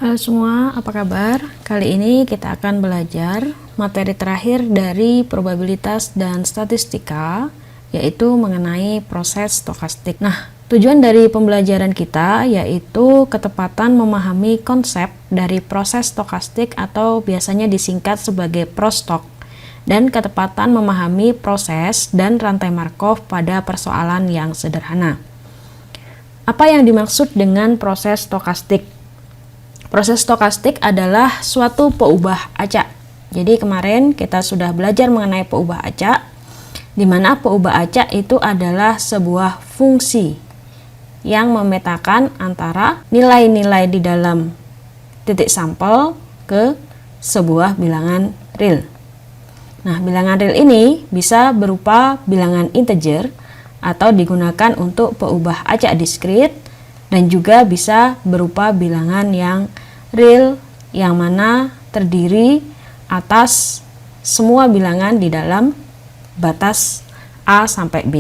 Halo semua, apa kabar? Kali ini kita akan belajar materi terakhir dari probabilitas dan statistika, yaitu mengenai proses stokastik. Nah, tujuan dari pembelajaran kita yaitu ketepatan memahami konsep dari proses stokastik atau biasanya disingkat sebagai prostok, dan ketepatan memahami proses dan rantai Markov pada persoalan yang sederhana. Apa yang dimaksud dengan proses stokastik? Proses stokastik adalah suatu peubah acak. Jadi kemarin kita sudah belajar mengenai peubah acak, di mana peubah acak itu adalah sebuah fungsi yang memetakan antara nilai-nilai di dalam titik sampel ke sebuah bilangan real. Nah, bilangan real ini bisa berupa bilangan integer atau digunakan untuk peubah acak diskrit, dan juga bisa berupa bilangan yang real yang mana terdiri atas semua bilangan di dalam batas A sampai B.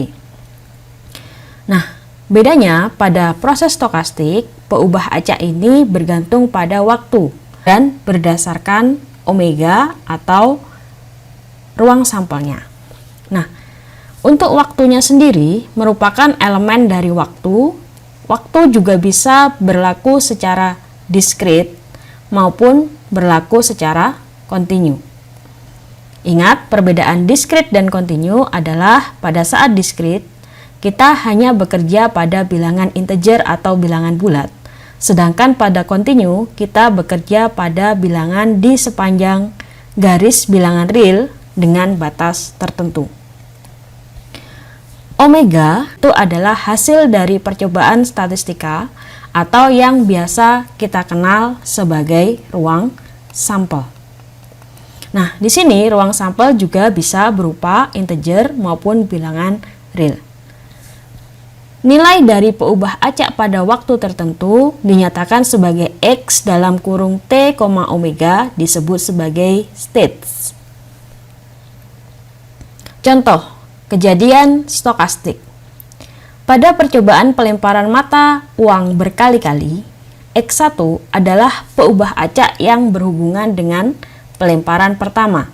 Nah, bedanya pada proses stokastik, peubah acak ini bergantung pada waktu dan berdasarkan omega atau ruang sampelnya. Nah, untuk waktunya sendiri merupakan elemen dari waktu. Waktu juga bisa berlaku secara diskrit maupun berlaku secara kontinu. Ingat, perbedaan diskrit dan kontinu adalah pada saat diskrit, kita hanya bekerja pada bilangan integer atau bilangan bulat. Sedangkan pada kontinu, kita bekerja pada bilangan di sepanjang garis bilangan real dengan batas tertentu. Omega itu adalah hasil dari percobaan statistika atau yang biasa kita kenal sebagai ruang sampel. Nah, di sini ruang sampel juga bisa berupa integer maupun bilangan real. Nilai dari peubah acak pada waktu tertentu dinyatakan sebagai X dalam kurung T, omega disebut sebagai states. Contoh kejadian stokastik. Pada percobaan pelemparan mata uang berkali-kali, X1 adalah peubah acak yang berhubungan dengan pelemparan pertama.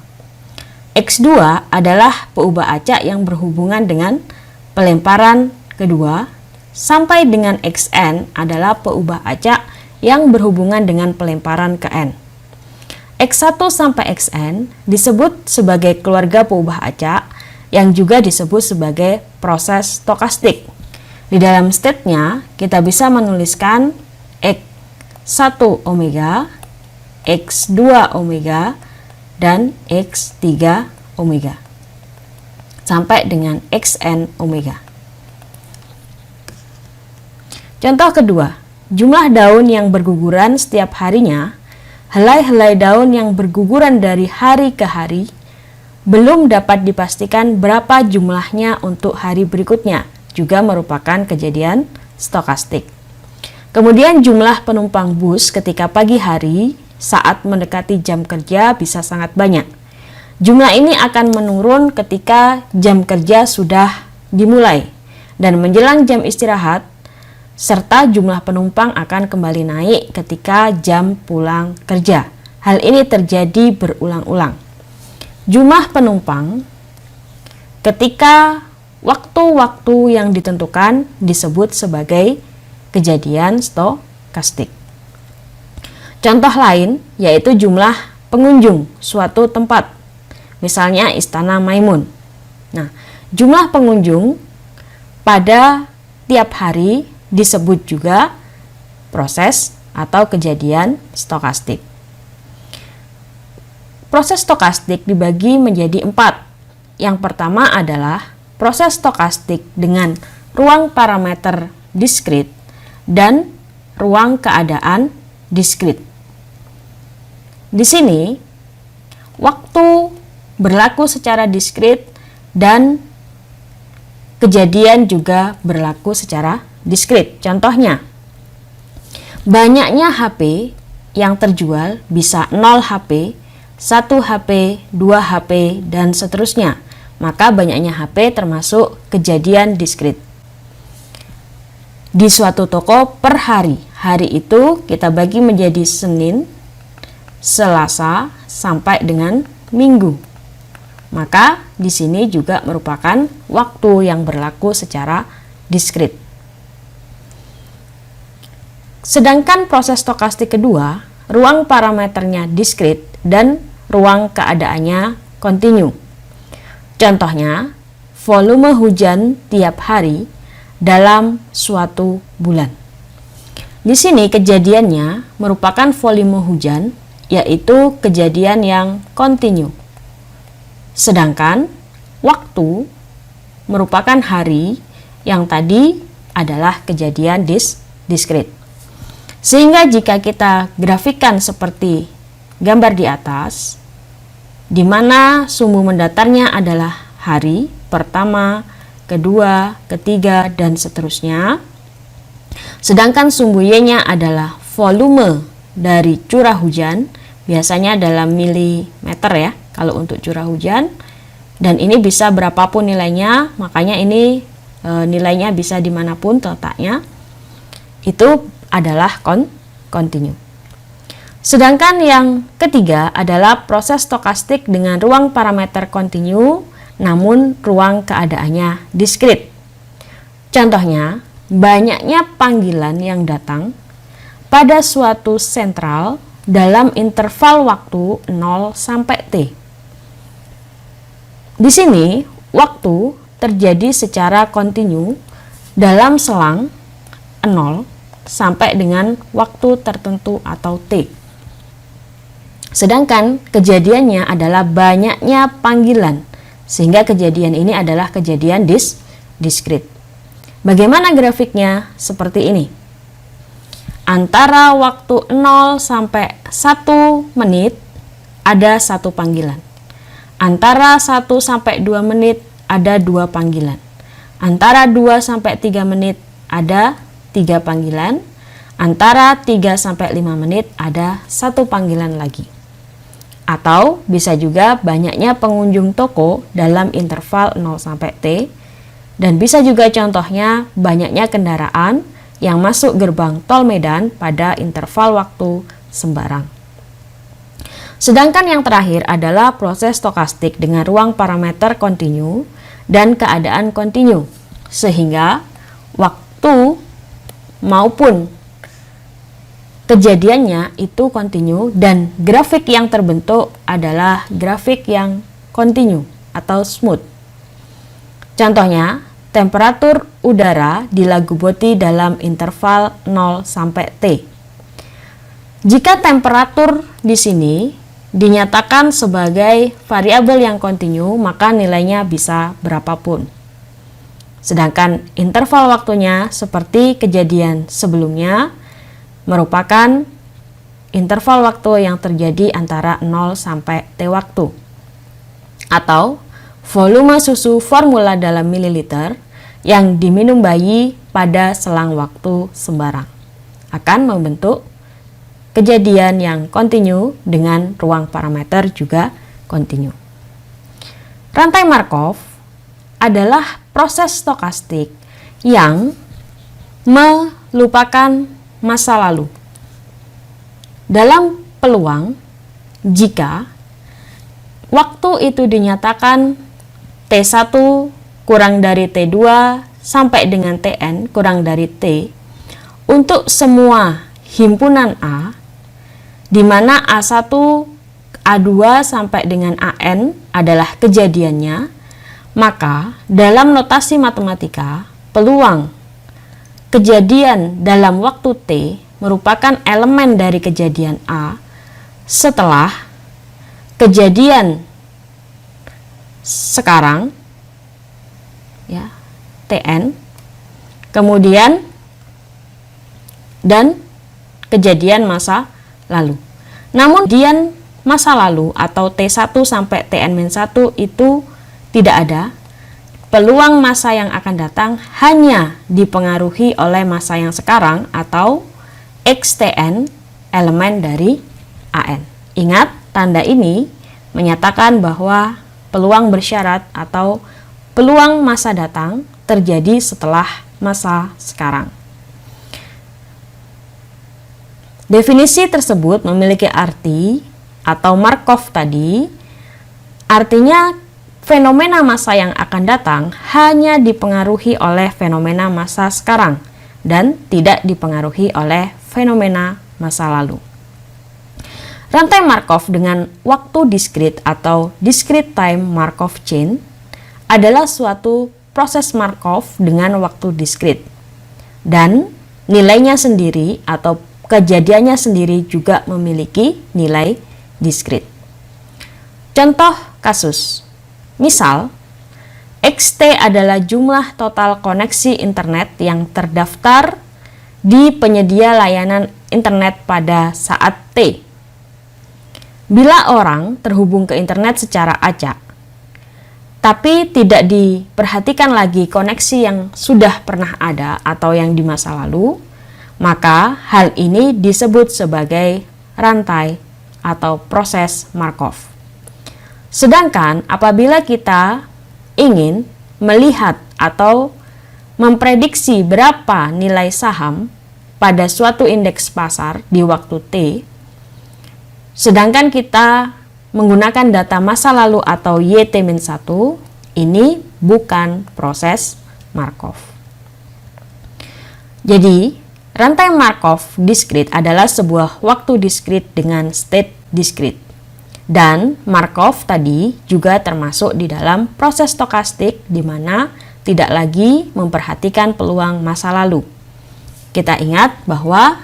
X2 adalah peubah acak yang berhubungan dengan pelemparan kedua, sampai dengan Xn adalah peubah acak yang berhubungan dengan pelemparan ke N. X1 sampai Xn disebut sebagai keluarga peubah acak yang juga disebut sebagai proses stokastik. Di dalam state-nya, kita bisa menuliskan X1 omega, X2 omega, dan X3 omega, sampai dengan Xn omega. Contoh kedua, jumlah daun yang berguguran setiap harinya, helai-helai daun yang berguguran dari hari ke hari, belum dapat dipastikan berapa jumlahnya untuk hari berikutnya, juga merupakan kejadian stokastik. Kemudian jumlah penumpang bus ketika pagi hari saat mendekati jam kerja bisa sangat banyak. Jumlah ini akan menurun ketika jam kerja sudah dimulai dan menjelang jam istirahat, serta jumlah penumpang akan kembali naik ketika jam pulang kerja. Hal ini terjadi berulang-ulang. Jumlah penumpang ketika waktu-waktu yang ditentukan disebut sebagai kejadian stokastik. Contoh lain yaitu jumlah pengunjung suatu tempat, misalnya Istana Maimun. Nah, jumlah pengunjung pada tiap hari disebut juga proses atau kejadian stokastik. Proses stokastik dibagi menjadi 4. Yang pertama adalah proses stokastik dengan ruang parameter diskrit dan ruang keadaan diskrit. Di sini, waktu berlaku secara diskrit dan kejadian juga berlaku secara diskrit. Contohnya, banyaknya HP yang terjual bisa 0 HP, 1 HP, 2 HP, dan seterusnya. Maka banyaknya HP termasuk kejadian diskrit. Di suatu toko per hari hari itu kita bagi menjadi Senin, Selasa, sampai dengan Minggu. Maka di sini juga merupakan waktu yang berlaku secara diskrit. Sedangkan proses stokastik kedua, ruang parameternya diskrit dan ruang keadaannya kontinu. Contohnya, volume hujan tiap hari dalam suatu bulan. Di sini kejadiannya merupakan volume hujan, yaitu kejadian yang kontinu. Sedangkan waktu merupakan hari yang tadi adalah kejadian diskrit. Sehingga jika kita grafikkan seperti gambar di atas, di mana sumbu mendatarnya adalah hari pertama, kedua, ketiga, dan seterusnya. Sedangkan sumbu Y-nya adalah volume dari curah hujan, biasanya dalam milimeter ya, kalau untuk curah hujan. Dan ini bisa berapapun nilainya, makanya ini nilainya bisa dimanapun letaknya. Itu adalah kontinu. Sedangkan yang ketiga adalah proses stokastik dengan ruang parameter kontinu, namun ruang keadaannya diskrit. Contohnya, banyaknya panggilan yang datang pada suatu sentral dalam interval waktu 0 sampai T. Di sini, waktu terjadi secara kontinu dalam selang 0 sampai dengan waktu tertentu atau T. Sedangkan kejadiannya adalah banyaknya panggilan, sehingga kejadian ini adalah kejadian diskrit. Bagaimana grafiknya? Seperti ini. Antara waktu 0 sampai 1 menit ada 1 panggilan. Antara 1 sampai 2 menit ada 2 panggilan. Antara 2 sampai 3 menit ada 3 panggilan. Antara 3 sampai 5 menit ada 1 panggilan lagi. Atau bisa juga banyaknya pengunjung toko dalam interval 0 sampai T. Dan bisa juga contohnya banyaknya kendaraan yang masuk gerbang tol Medan pada interval waktu sembarang. Sedangkan yang terakhir adalah proses stokastik dengan ruang parameter kontinu dan keadaan kontinu. Sehingga waktu maupun kejadiannya itu kontinu dan grafik yang terbentuk adalah grafik yang kontinu atau smooth. Contohnya, temperatur udara di Lagu Boti dalam interval 0 sampai T. Jika temperatur di sini dinyatakan sebagai variabel yang kontinu, maka nilainya bisa berapapun. Sedangkan interval waktunya seperti kejadian sebelumnya merupakan interval waktu yang terjadi antara 0 sampai T waktu. Atau volume susu formula dalam mililiter yang diminum bayi pada selang waktu sembarang akan membentuk kejadian yang kontinu dengan ruang parameter juga kontinu. Rantai Markov adalah proses stokastik yang melupakan masa lalu. Dalam peluang, jika waktu itu dinyatakan T1 kurang dari T2 sampai dengan Tn kurang dari T untuk semua himpunan A, di mana A1, A2 sampai dengan AN adalah kejadiannya, maka dalam notasi matematika, peluang kejadian dalam waktu T merupakan elemen dari kejadian A setelah kejadian sekarang ya, Tn, kemudian dan kejadian masa lalu. Namun kejadian masa lalu atau T1 sampai Tn-1 itu tidak ada. Peluang masa yang akan datang hanya dipengaruhi oleh masa yang sekarang atau XTN elemen dari AN. Ingat, tanda ini menyatakan bahwa peluang bersyarat atau peluang masa datang terjadi setelah masa sekarang. Definisi tersebut memiliki arti atau Markov tadi, artinya fenomena masa yang akan datang hanya dipengaruhi oleh fenomena masa sekarang dan tidak dipengaruhi oleh fenomena masa lalu. Rantai Markov dengan waktu diskrit atau discrete time Markov chain adalah suatu proses Markov dengan waktu diskrit, dan nilainya sendiri atau kejadiannya sendiri juga memiliki nilai diskrit. Contoh kasus, misal XT adalah jumlah total koneksi internet yang terdaftar di penyedia layanan internet pada saat T. Bila orang terhubung ke internet secara acak, tapi tidak diperhatikan lagi koneksi yang sudah pernah ada atau yang di masa lalu, maka hal ini disebut sebagai rantai atau proses Markov. Sedangkan apabila kita ingin melihat atau memprediksi berapa nilai saham pada suatu indeks pasar di waktu T, sedangkan kita menggunakan data masa lalu atau YT-1, ini bukan proses Markov. Jadi, rantai Markov diskrit adalah sebuah waktu diskrit dengan state diskrit. Dan Markov tadi juga termasuk di dalam proses stokastik di mana tidak lagi memperhatikan peluang masa lalu. Kita ingat bahwa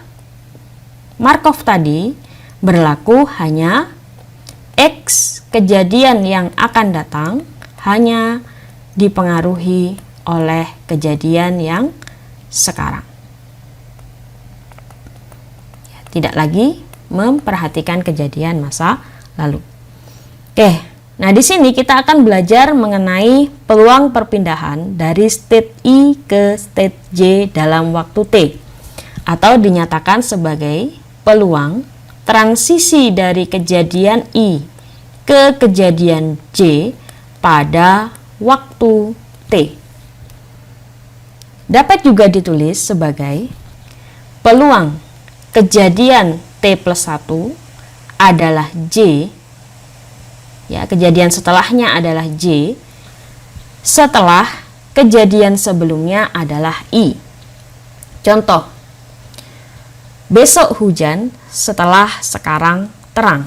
Markov tadi berlaku hanya X kejadian yang akan datang hanya dipengaruhi oleh kejadian yang sekarang. Tidak lagi memperhatikan kejadian masa lalu. Oke, nah di sini kita akan belajar mengenai peluang perpindahan dari state I ke state J dalam waktu T, atau dinyatakan sebagai peluang transisi dari kejadian I ke kejadian J pada waktu T. Dapat juga ditulis sebagai peluang kejadian T plus 1 adalah J, ya, kejadian setelahnya adalah J, setelah kejadian sebelumnya adalah I. Contoh, besok hujan setelah sekarang terang.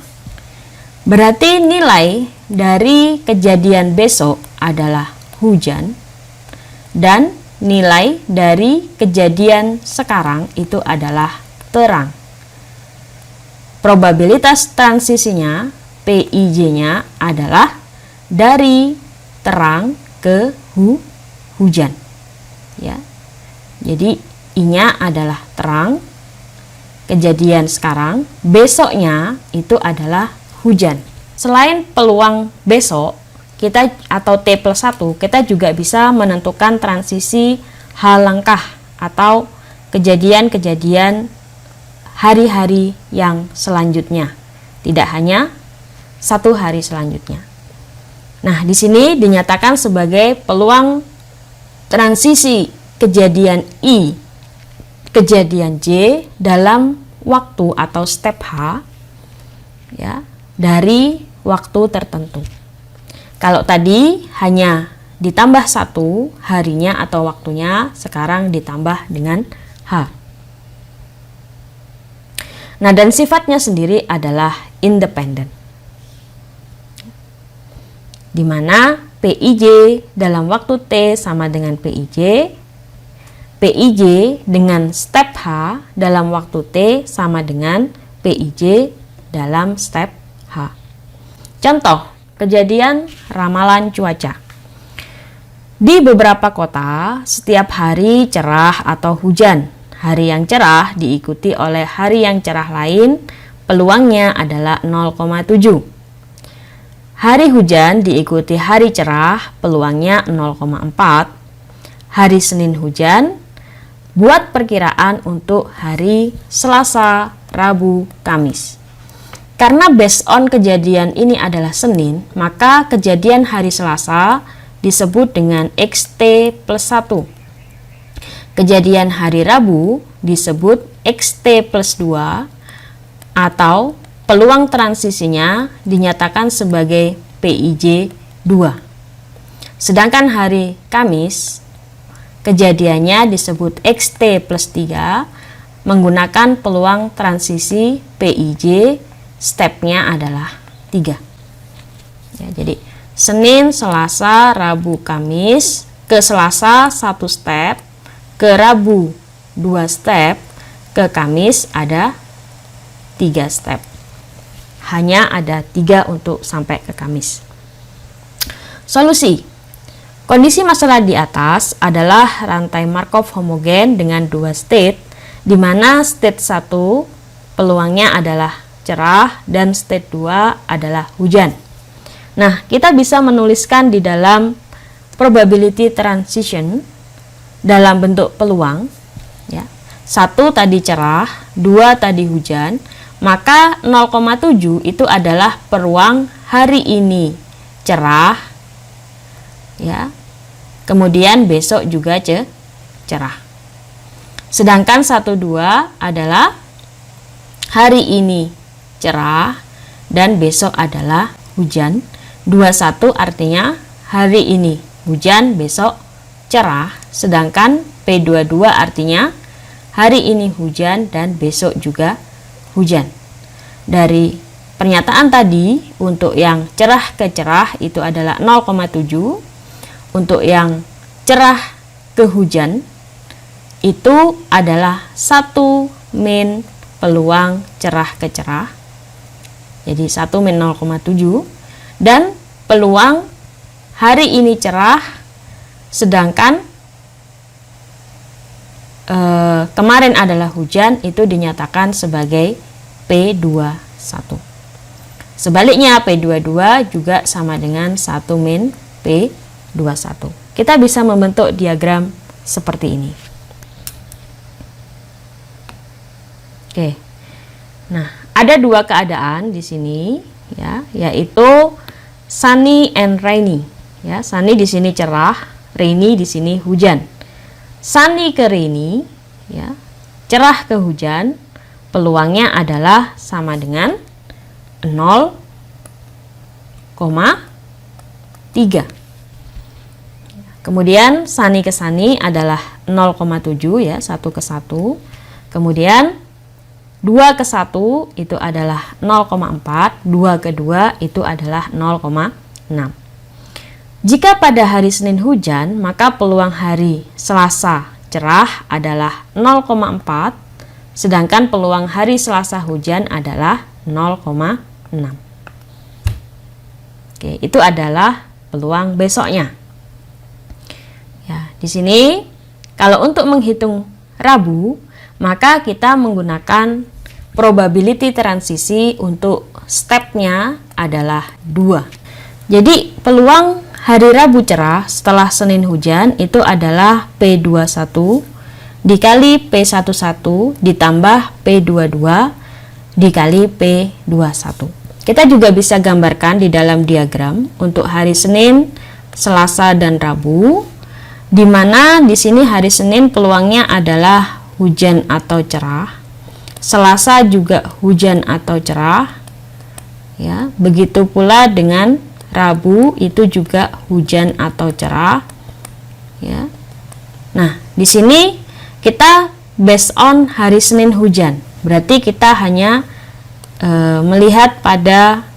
Berarti nilai dari kejadian besok adalah hujan, dan nilai dari kejadian sekarang itu adalah terang. Probabilitas transisinya PIJ-nya adalah dari terang ke hujan. Ya. Jadi I-nya adalah terang, kejadian sekarang, besoknya itu adalah hujan. Selain peluang besok, kita atau T plus 1, kita juga bisa menentukan transisi hal langkah atau kejadian-kejadian hari-hari yang selanjutnya, tidak hanya satu hari selanjutnya. Nah, di sini dinyatakan sebagai peluang transisi kejadian I, kejadian J dalam waktu atau step H, ya, dari waktu tertentu. Kalau tadi hanya ditambah satu harinya atau waktunya, sekarang ditambah dengan H. Nah, dan sifatnya sendiri adalah independen, di mana PIJ dalam waktu T sama dengan PIJ, PIJ dengan step H dalam waktu T sama dengan PIJ dalam step H. Contoh, kejadian ramalan cuaca. Di beberapa kota, setiap hari cerah atau hujan. Hari yang cerah diikuti oleh hari yang cerah lain, peluangnya adalah 0,7. Hari hujan diikuti hari cerah, peluangnya 0,4. Hari Senin hujan, buat perkiraan untuk hari Selasa, Rabu, Kamis. Karena based on kejadian ini adalah Senin, maka kejadian hari Selasa disebut dengan XT plus 1. Kejadian hari Rabu disebut XT plus 2, atau peluang transisinya dinyatakan sebagai PIJ 2. Sedangkan hari Kamis, kejadiannya disebut XT plus 3 menggunakan peluang transisi PIJ, stepnya adalah 3. Ya, jadi Senin, Selasa, Rabu, Kamis, ke Selasa 1 step, ke Rabu 2 step, ke Kamis ada 3 step. Hanya ada 3 untuk sampai ke Kamis. Solusi. Kondisi masalah di atas adalah rantai Markov homogen dengan 2 state, di mana state 1 peluangnya adalah cerah dan state 2 adalah hujan. Nah, kita bisa menuliskan di dalam probability transition dalam bentuk peluang, ya. 1 tadi cerah, 2 tadi hujan, maka 0,7 itu adalah peluang hari ini cerah, ya. Kemudian besok juga cerah. Sedangkan 1,2 adalah hari ini cerah dan besok adalah hujan. 2,1 artinya hari ini hujan, besok cerah. Sedangkan P22 artinya hari ini hujan dan besok juga hujan. Dari pernyataan tadi, untuk yang cerah ke cerah itu adalah 0,7. Untuk yang cerah ke hujan itu adalah 1 min peluang cerah ke cerah. Jadi 1 min 0,7. Dan peluang hari ini cerah, sedangkan kemarin adalah hujan, itu dinyatakan sebagai P21. Sebaliknya P22 juga sama dengan 1 min P21. Kita bisa membentuk diagram seperti ini. Oke. Nah, ada 2 keadaan di sini, ya, yaitu sunny and rainy. Ya, sunny di sini cerah, rainy di sini hujan. Sunny ke rainy, ya, cerah ke hujan, peluangnya adalah sama dengan 0,3. Kemudian sunny ke sunny adalah 0,7, ya, 1 ke 1. Kemudian 2 ke 1 itu adalah 0,4, 2 ke 2 itu adalah 0,6. Jika pada hari Senin hujan, maka peluang hari Selasa cerah adalah 0,4, sedangkan peluang hari Selasa hujan adalah 0,6. Oke, itu adalah peluang besoknya. Ya, di sini kalau untuk menghitung Rabu, maka kita menggunakan probability transisi untuk stepnya adalah 2. Jadi peluang hari Rabu cerah setelah Senin hujan itu adalah P21 dikali P11 ditambah P22 dikali P21. Kita juga bisa gambarkan di dalam diagram untuk hari Senin, Selasa, dan Rabu, di mana di sini hari Senin peluangnya adalah hujan atau cerah, Selasa juga hujan atau cerah, ya. Begitu pula dengan Rabu itu juga hujan atau cerah, ya. Nah, di sini kita based on hari Senin hujan, berarti kita hanya melihat pada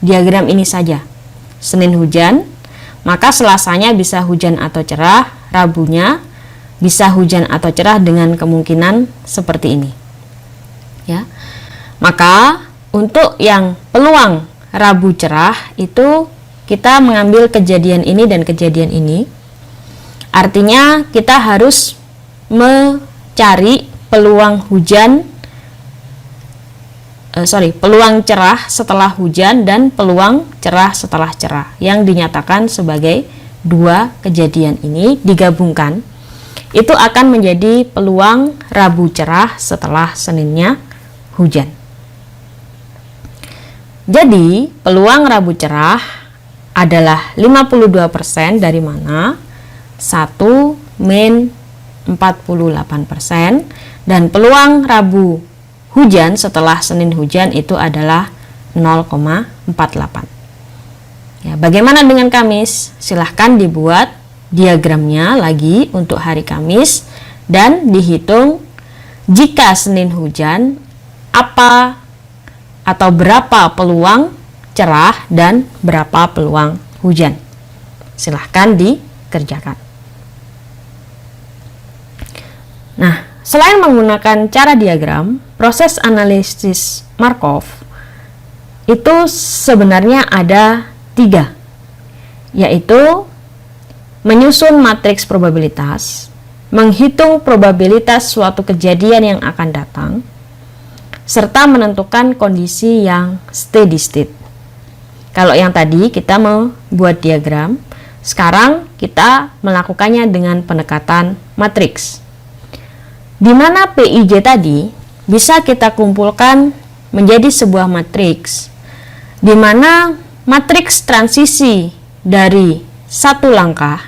diagram ini saja. Senin hujan, maka Selasanya bisa hujan atau cerah, Rabunya bisa hujan atau cerah dengan kemungkinan seperti ini, ya. Maka untuk yang peluang Rabu cerah itu kita mengambil kejadian ini dan kejadian ini. Artinya kita harus mencari peluang peluang cerah setelah hujan dan peluang cerah setelah cerah yang dinyatakan sebagai 2 kejadian ini digabungkan, itu akan menjadi peluang Rabu cerah setelah Seninnya hujan. Jadi peluang Rabu cerah adalah 52%, dari mana 1 min 48%, dan peluang Rabu hujan setelah Senin hujan itu adalah 0,48. Ya, bagaimana dengan Kamis? Silahkan dibuat diagramnya lagi untuk hari Kamis dan dihitung jika Senin hujan apa atau berapa peluang cerah dan berapa peluang hujan. Silahkan dikerjakan. Nah, selain menggunakan cara diagram, proses analisis Markov itu sebenarnya ada 3, yaitu menyusun matriks probabilitas, menghitung probabilitas suatu kejadian yang akan datang, serta menentukan kondisi yang steady state. Kalau yang tadi kita membuat diagram, sekarang kita melakukannya dengan pendekatan matriks. Di mana PIJ tadi bisa kita kumpulkan menjadi sebuah matriks, di mana matriks transisi dari satu langkah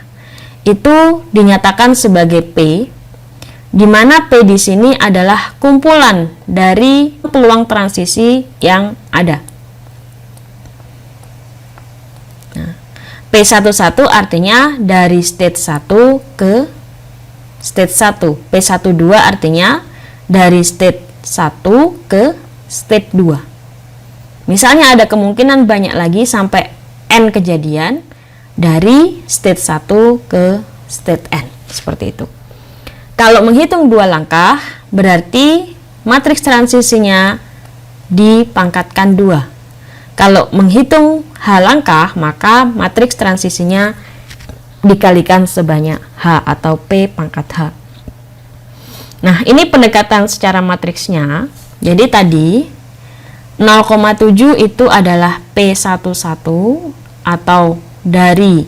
itu dinyatakan sebagai P, di mana P di sini adalah kumpulan dari peluang transisi yang ada. Nah, P11 artinya dari state 1 ke state 1. P12 artinya dari state 1 ke state 2. Misalnya ada kemungkinan banyak lagi sampai N kejadian dari state 1 ke state N, seperti itu. Kalau menghitung 2 langkah, berarti matriks transisinya dipangkatkan 2. Kalau menghitung H langkah, maka matriks transisinya dikalikan sebanyak H atau P pangkat H. Nah, ini pendekatan secara matriksnya. Jadi tadi 0,7 itu adalah P11 atau dari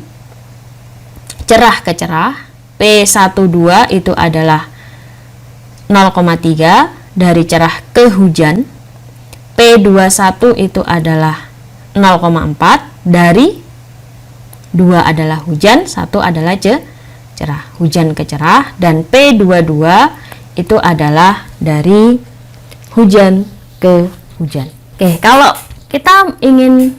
cerah ke cerah. P12 itu adalah 0,3 dari cerah ke hujan. P21 itu adalah 0,4 dari 2 adalah hujan, 1 adalah cerah, hujan ke cerah, dan P22 itu adalah dari hujan ke hujan. Oke, kalau kita ingin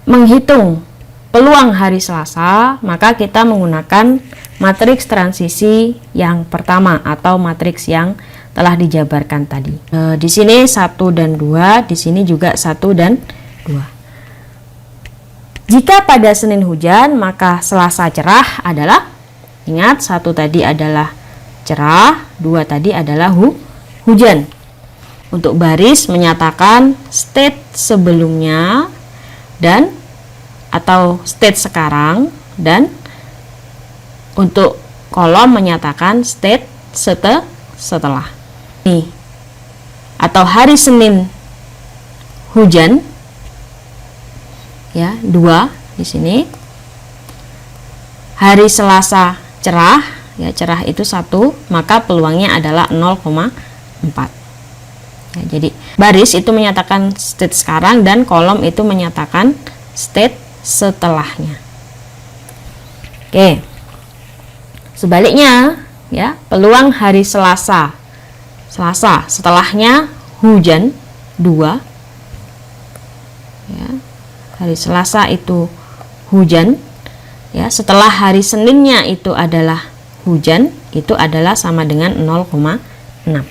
menghitung peluang hari Selasa, maka kita menggunakan matriks transisi yang pertama atau matriks yang telah dijabarkan tadi. Di sini 1 dan 2, di sini juga 1 dan 2. Jika pada Senin hujan, maka Selasa cerah adalah, ingat 1 tadi adalah cerah, 2 tadi adalah hujan. Untuk baris menyatakan state sebelumnya dan atau state sekarang, dan untuk kolom menyatakan state setelah. Nih, atau hari Senin hujan ya, 2 di sini. Hari Selasa cerah ya, cerah itu 1, maka peluangnya adalah 0,4. Ya, jadi baris itu menyatakan state sekarang dan kolom itu menyatakan state setelahnya. Oke. Sebaliknya ya, peluang hari Selasa setelahnya hujan 2. Ya, hari Selasa itu hujan ya, setelah hari Seninnya itu adalah hujan, itu adalah sama dengan 0,6.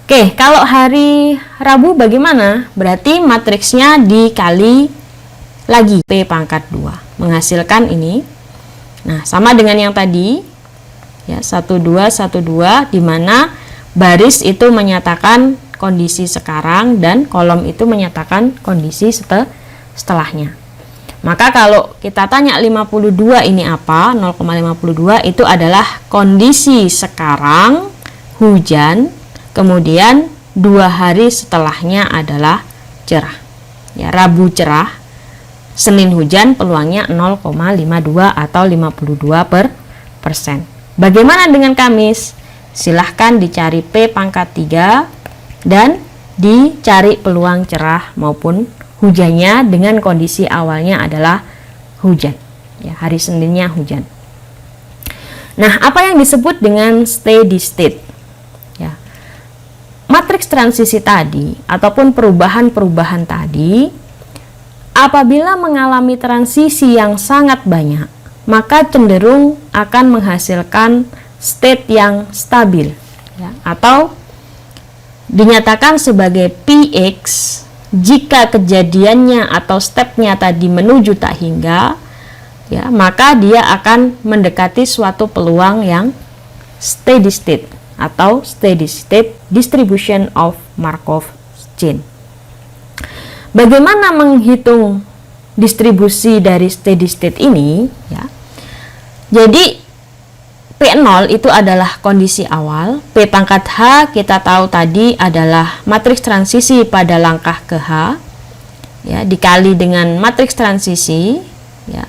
Oke, kalau hari Rabu bagaimana? Berarti matriksnya dikali lagi P pangkat 2, menghasilkan ini. Nah, sama dengan yang tadi ya, 12 12, di mana baris itu menyatakan kondisi sekarang dan kolom itu menyatakan kondisi setelahnya. Maka kalau kita tanya 52 ini apa? 0,52 itu adalah kondisi sekarang hujan, kemudian 2 hari setelahnya adalah cerah. Ya, Rabu cerah, Senin hujan, peluangnya 0,52 atau 52%. Bagaimana dengan Kamis? Silahkan dicari P pangkat 3 dan dicari peluang cerah maupun hujannya dengan kondisi awalnya adalah hujan. Ya, hari Seninnya hujan. Nah, apa yang disebut dengan steady state? Ya. matriks transisi tadi ataupun perubahan-perubahan tadi apabila mengalami transisi yang sangat banyak, maka cenderung akan menghasilkan state yang stabil, ya, atau dinyatakan sebagai PX jika kejadiannya atau stepnya tadi menuju tak hingga, ya, maka dia akan mendekati suatu peluang yang steady state atau steady state distribution of Markov chain. Bagaimana menghitung distribusi dari steady state ini, ya? Jadi P0 itu adalah kondisi awal, P pangkat H kita tahu tadi adalah matriks transisi pada langkah ke H, ya, dikali dengan matriks transisi, ya.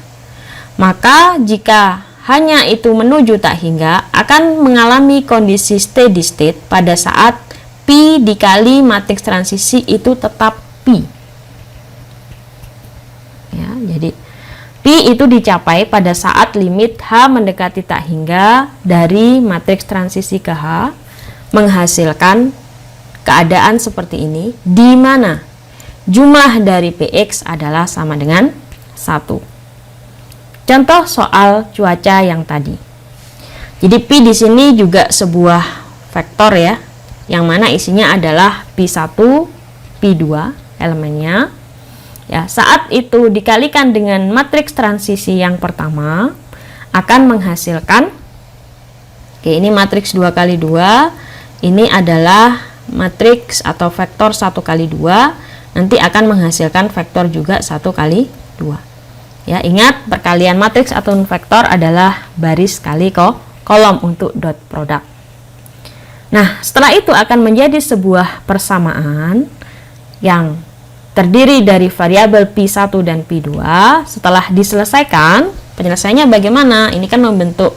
Maka jika hanya itu menuju tak hingga akan mengalami kondisi steady state pada saat P dikali matriks transisi itu tetap P. Ya, jadi P itu dicapai pada saat limit H mendekati tak hingga dari matriks transisi ke H menghasilkan keadaan seperti ini, di mana jumlah dari Px adalah sama dengan 1. Contoh soal cuaca yang tadi. Jadi P di sini juga sebuah vektor, ya, yang mana isinya adalah P1, P2 elemennya. Ya, saat itu dikalikan dengan matriks transisi yang pertama akan menghasilkan, oke, ini matriks 2 kali 2, ini adalah matriks atau vektor 1 kali 2, nanti akan menghasilkan vektor juga 1 kali 2. Ya, ingat perkalian matriks atau vektor adalah baris kali kolom untuk dot product. Nah, setelah itu akan menjadi sebuah persamaan yang terdiri dari variabel P1 dan P2. Setelah diselesaikan, penyelesaiannya bagaimana? Ini kan membentuk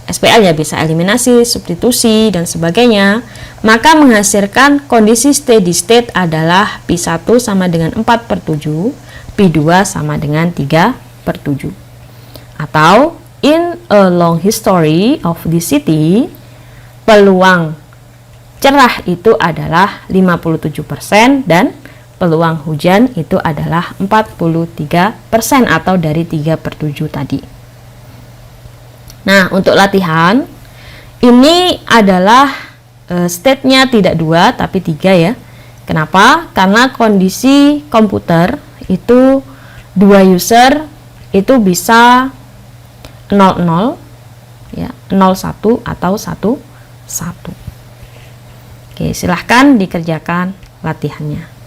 SPL, ya, bisa eliminasi, substitusi, dan sebagainya. Maka menghasilkan kondisi steady state adalah P1 sama dengan 4/7, P2 sama dengan 3/7. Atau, in a long history of the city, peluang cerah itu adalah 57% dan peluang hujan itu adalah 43% atau dari 3/7 tadi. Nah, untuk latihan ini adalah state-nya tidak 2 tapi 3, ya. Kenapa? Karena kondisi komputer itu 2 user itu bisa 00, ya, 01 atau 11. Oke, silahkan dikerjakan latihannya.